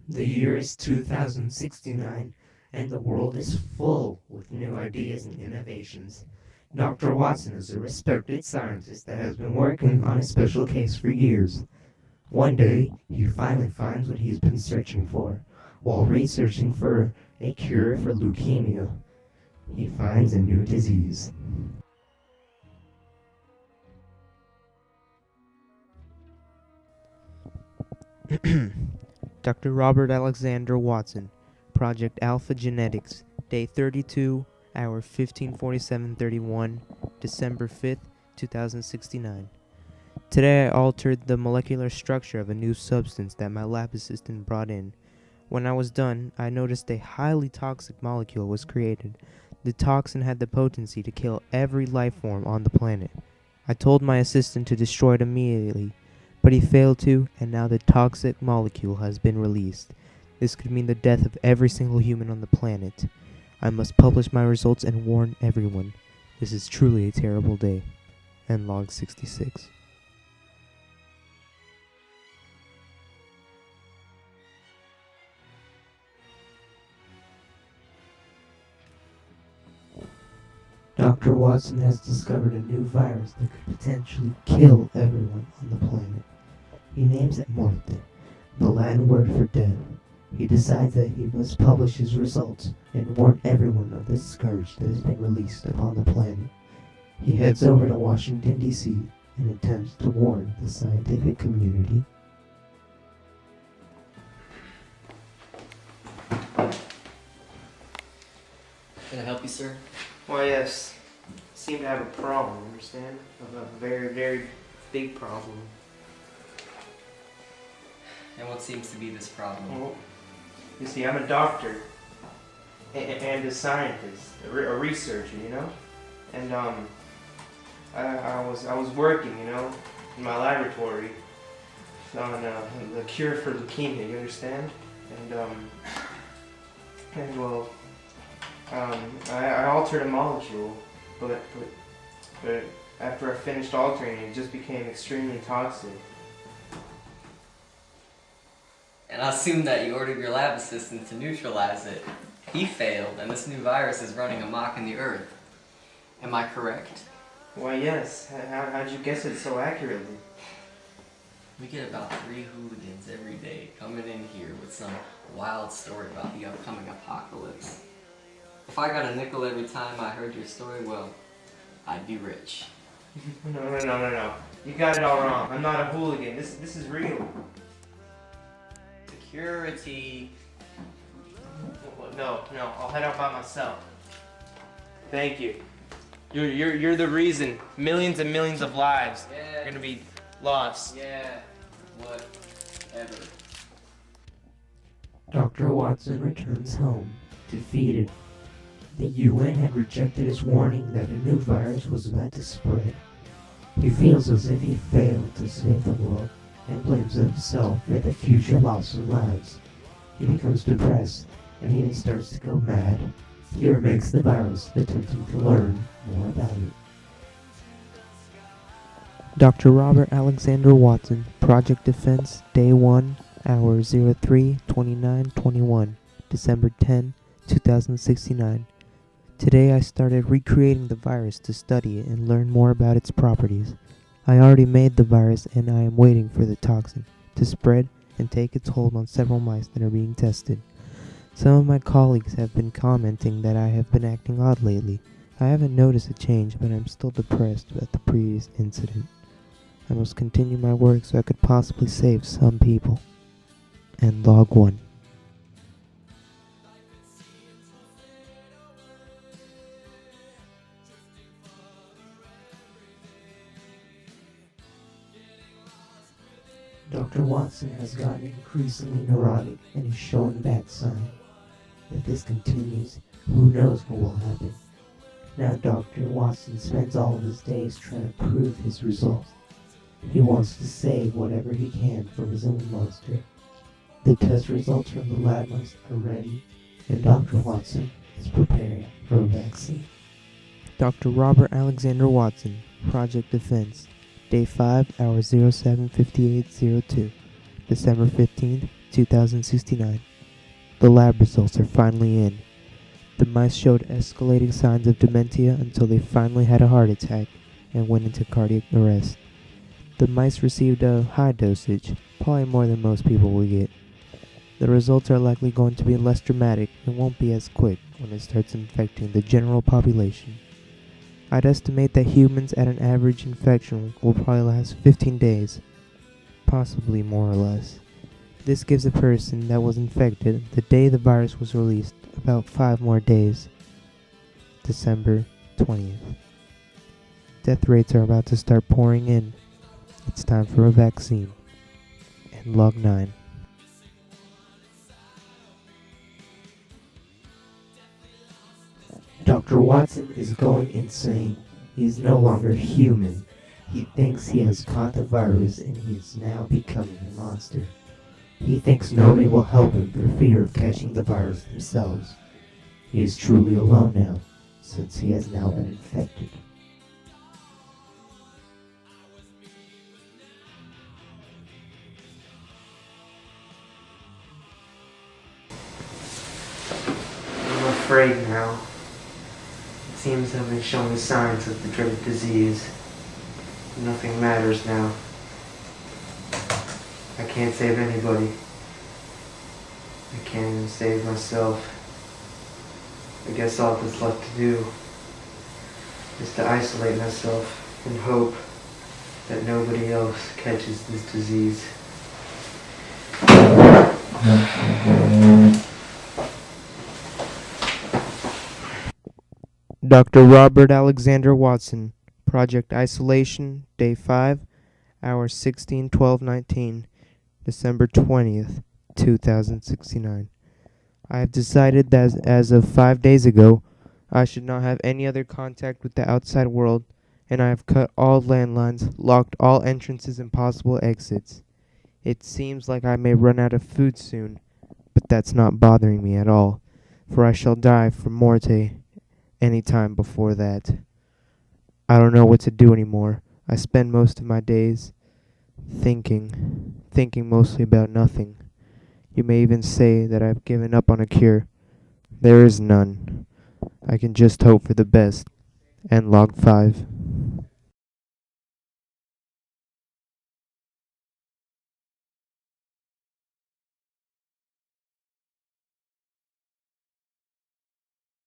The year is 2069, and the world is full with new ideas and innovations. Dr. Watson is a respected scientist that has been working on a special case for years. One day, he finally finds what he's been searching for. While researching for a cure for leukemia, he finds a new disease. Dr. Robert Alexander Watson, Project Alpha Genetics, Day 32, Hour 15:47:31, December 5th, 2069. Today I altered the molecular structure of a new substance that my lab assistant brought in. When I was done, I noticed a highly toxic molecule was created. The toxin had the potency to kill every life form on the planet. I told my assistant to destroy it immediately, but he failed to, and now the toxic molecule has been released. This could mean the death of every single human on the planet. I must publish my results and warn everyone. This is truly a terrible day. End log 66. Dr. Watson has discovered a new virus that could potentially kill everyone on the planet. He names it Morte, the Latin word for death. He decides that he must publish his results and warn everyone of this scourge that has been released upon the planet. He heads over to Washington, D.C. and attempts to warn the scientific community. Can I help you, sir? Why, yes. Seem to have a problem, understand? A very, very big problem. And what seems to be this problem? Well, you see, I'm a doctor and a scientist, a researcher, you know? And I was working, you know, in my laboratory on the cure for leukemia. You understand? And well, I altered a molecule, but after I finished altering it, it just became extremely toxic. And I assume that you ordered your lab assistant to neutralize it. He failed, and this new virus is running amok in the earth. Am I correct? Why, yes. How'd you guess it so accurately? We get about 3 hooligans every day coming in here with some wild story about the upcoming apocalypse. If I got a nickel every time I heard your story, well, I'd be rich. No. You got it all wrong. I'm not a hooligan. This is real. Security. No. I'll head out by myself. Thank you. You're the reason millions and millions of lives are gonna be lost. Yeah. Whatever. Dr. Watson returns home, defeated. The UN had rejected his warning that a new virus was about to spread. He feels as if he failed to save the world and blames himself for the future loss of lives. He becomes depressed and even starts to go mad. Fear makes the virus, attempting to learn more about it. Dr. Robert Alexander Watson, Project Defense, Day 1, Hour 03:29:21, December 10, 2069. Today I started recreating the virus to study it and learn more about its properties. I already made the virus and I am waiting for the toxin to spread and take its hold on several mice that are being tested. Some of my colleagues have been commenting that I have been acting odd lately. I haven't noticed a change, but I'm still depressed about the previous incident. I must continue my work so I could possibly save some people. And log 1. Dr. Watson has gotten increasingly neurotic and is showing that sign. If this continues, who knows what will happen. Now Dr. Watson spends all of his days trying to prove his results. He wants to save whatever he can from his own monster. The test results from the lab mice are ready, and Dr. Watson is preparing for a vaccine. Dr. Robert Alexander Watson, Project Defense, Day 5, Hour 07:58:02, December 15th, 2069. The lab results are finally in. The mice showed escalating signs of dementia until they finally had a heart attack and went into cardiac arrest. The mice received a high dosage, probably more than most people will get. The results are likely going to be less dramatic and won't be as quick when it starts infecting the general population. I'd estimate that humans at an average infection will probably last 15 days, possibly more or less. This gives a person that was infected the day the virus was released about 5 more days. December 20th. Death rates are about to start pouring in. It's time for a vaccine. And log 9. Dr. Watson is going insane. He's no longer human. He thinks he has caught the virus and he is now becoming a monster. He thinks nobody will help him for fear of catching the virus themselves. He is truly alone now, since he has now been infected. I'm afraid now. It seems I've been showing signs of the dreaded disease. Nothing matters now. I can't save anybody. I can't even save myself. I guess all that's left to do is to isolate myself and hope that nobody else catches this disease. Dr. Robert Alexander Watson, Project Isolation, Day 5, Hour 16:12:19, December 20th, 2069. I have decided that as of 5 days ago, I should not have any other contact with the outside world, and I have cut all landlines, locked all entrances and possible exits. It seems like I may run out of food soon, but that's not bothering me at all, for I shall die from Morte any time before that. I don't know what to do anymore. I spend most of my days thinking mostly about nothing. You may even say that I've given up on a cure. There is none. I can just hope for the best. And log 5.